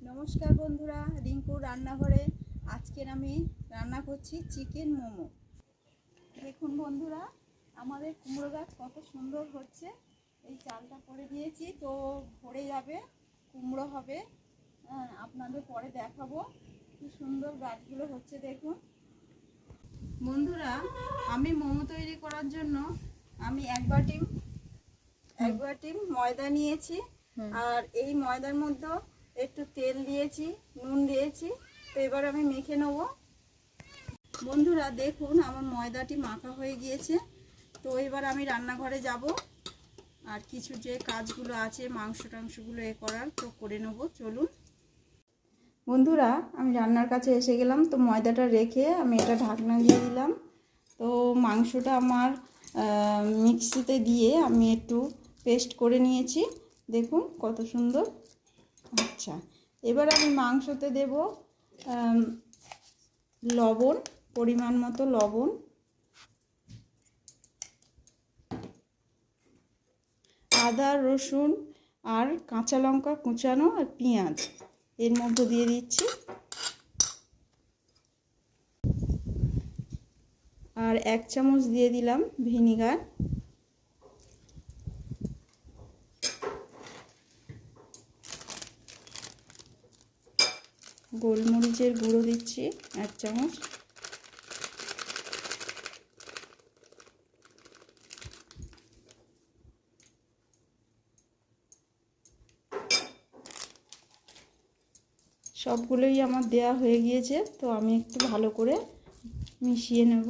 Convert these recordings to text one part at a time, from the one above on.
নমস্কার বন্ধুরা, রিঙ্কুর রান্নাঘরে আজকের আমি রান্না করছি চিকেন মোমো। দেখুন বন্ধুরা, আমাদের কুমড়ো গাছ কত সুন্দর হচ্ছে। এই চালটা করে দিয়েছি তো ভরে যাবে, কুমড়ো হবে। আপনাদের পরে দেখাবো কি সুন্দর গাছগুলো হচ্ছে। দেখুন বন্ধুরা, আমি মোমো তৈরি করার জন্য আমি এক বাটি ময়দা নিয়েছি। আর এই ময়দার মধ্যে একটু তেল দিয়েছি, নুন দিয়েছি। তো এবার আমি মেখে নেব। বন্ধুরা দেখুন, আমার ময়দাটি মাখা হয়ে গিয়েছে। তো এবার আমি রান্নাঘরে যাব আর কিছু যে কাজগুলো আছে মাংস টাংসগুলো করার, তো করে নেব। চলুন বন্ধুরা, আমি রান্নার কাছে এসে গেলাম। তো ময়দাটা রেখে আমি এটা ঢাকনা দিয়ে দিলাম। তো মাংসটা আমার মিক্সিতে দিয়ে আমি একটু পেস্ট করে নিয়েছি। দেখুন কত সুন্দর। আচ্ছা, এবার আমি মাংসতে দেব লবণ, পরিমাণ মতো লবণ, আদা রসুন আর কাঁচা লঙ্কা কুচানো আর পেঁয়াজ এর মধ্যে দিয়ে দিচ্ছি। আর 1 চামচ দিয়ে দিলাম ভিনিগার। গোলমরিচের গুঁড়ো দিচ্ছি 1 চামচ। সবগুলোই আমার দেয়া হয়ে গিয়েছে। তো আমি একটু ভালো করে মিশিয়ে নেব।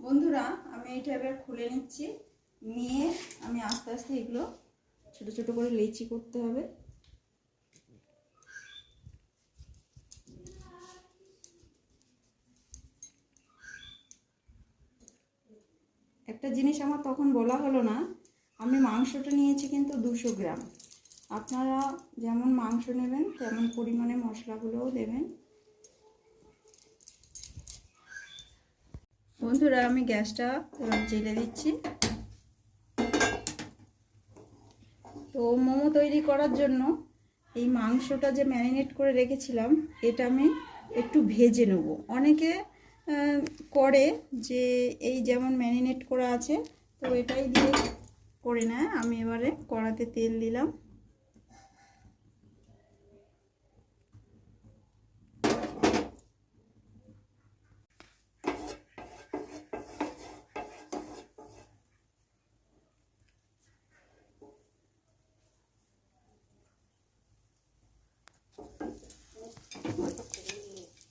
বন্ধুরা, আমি এটা এবার খুলে নিচ্ছি। নিয়ে আমি আস্তে আস্তে এগুলো ছোট ছোট করে লেচি করতে হবে। একটা জিনিস আমার তখন বলা হলো না, আমি মাংসটা নিয়েছি কিন্তু 200 গ্রাম। আপনারা যেমন মাংস নেবেন তেমন পরিমাণে মশলাগুলোও দেবেন। বন্ধুরা, আমি গ্যাসটা জ্বেলে দিচ্ছি। তো মোমো তৈরি করার জন্য এই মাংসটা যে ম্যারিনেট করে রেখেছিলাম এটা আমি একটু ভেজে নেব। অনেকে করে যে এই যেমন ম্যারিনেট করা আছে তো এটাই দিয়ে করে নেয়। আমি এবারে কড়াতে তেল দিলাম।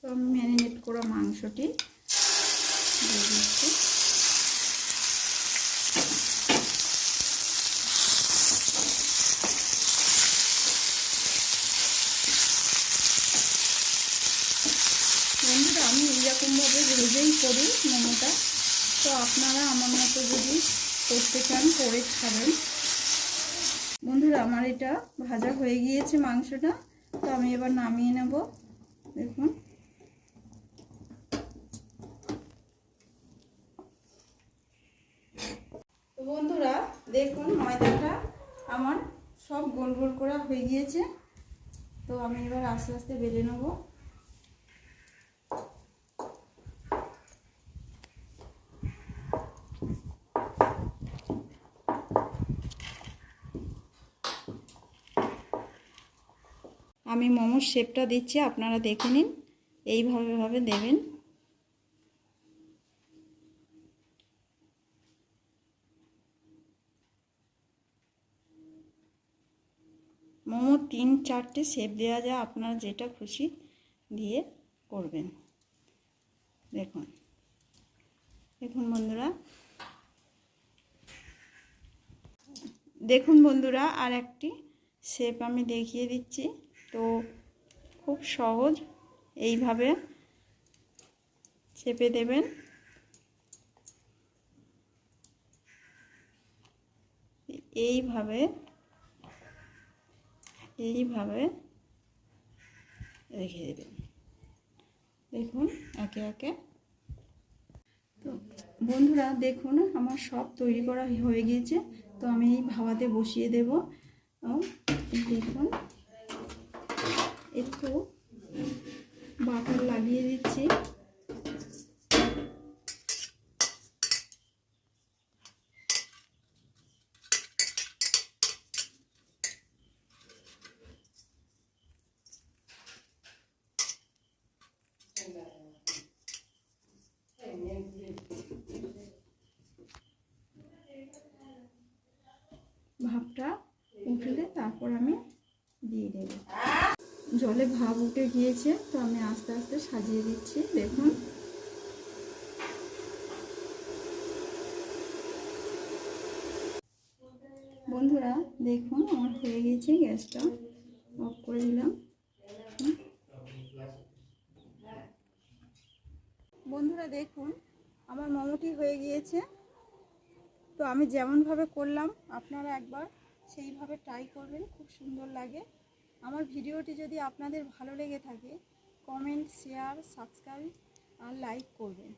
তো আমি ম্যারিনেট করা মাংসটি দিয়ে দিচ্ছি। বন্ধুরা, আমি এইরকমভাবে ভেজেই করি মোমোটা। তো আপনারা আমার মতো যদি করতে চান করে খাবেন। বন্ধুরা, আমার এটা ভাজা হয়ে গিয়েছে মাংসটা। তো আমি এবার নামিয়ে নেব। দেখুন তো বন্ধুরা, দেখুন ময়দাটা আমার সব গোল গোল করা হয়ে গিয়েছে। তো আমি এবার আস্তে আস্তে বেলে নেব। আমি মোমোর শেপটা দিচ্ছি, আপনারা দেখে নিন। এইভাবে দেবেন। মোমো 3-4টে শেপ দেওয়া যায়, আপনারা যেটা খুশি দিয়ে করবেন। দেখুন দেখুন বন্ধুরা, দেখুন বন্ধুরা, আর একটি শেপ আমি দেখিয়ে দিচ্ছি। তো খুব সহজ, এইভাবে চেপে দেবেন। এইভাবে রেখে দেবেন। দেখুন একে একে। তো বন্ধুরা দেখুন, আমার সব তৈরি করা হয়ে গিয়েছে। তো আমি এই ভাবাতে বসিয়ে দেব। দেখুন একটু বাটার লাগিয়ে দিচ্ছি। ভাপটা উঠলে তারপর আমি দিয়ে দেব। জলে ভাপ উঠে গিয়েছে, তো আমি আস্তে আস্তে সাজিয়ে দিচ্ছি। দেখুন বন্ধুরা, দেখুন আমার হয়ে গেছে। গ্যাসটা অফ করে দিলাম। বন্ধুরা দেখুন আমার মোমোটি হয়ে গিয়েছে। তো আমি যেমনভাবে করলাম আপনারা একবার সেইভাবে ট্রাই করবেন, খুব সুন্দর লাগে। আমার ভিডিওটি যদি আপনাদের ভালো লেগে থাকে, কমেন্ট, শেয়ার, সাবস্ক্রাইব আর লাইক করবেন।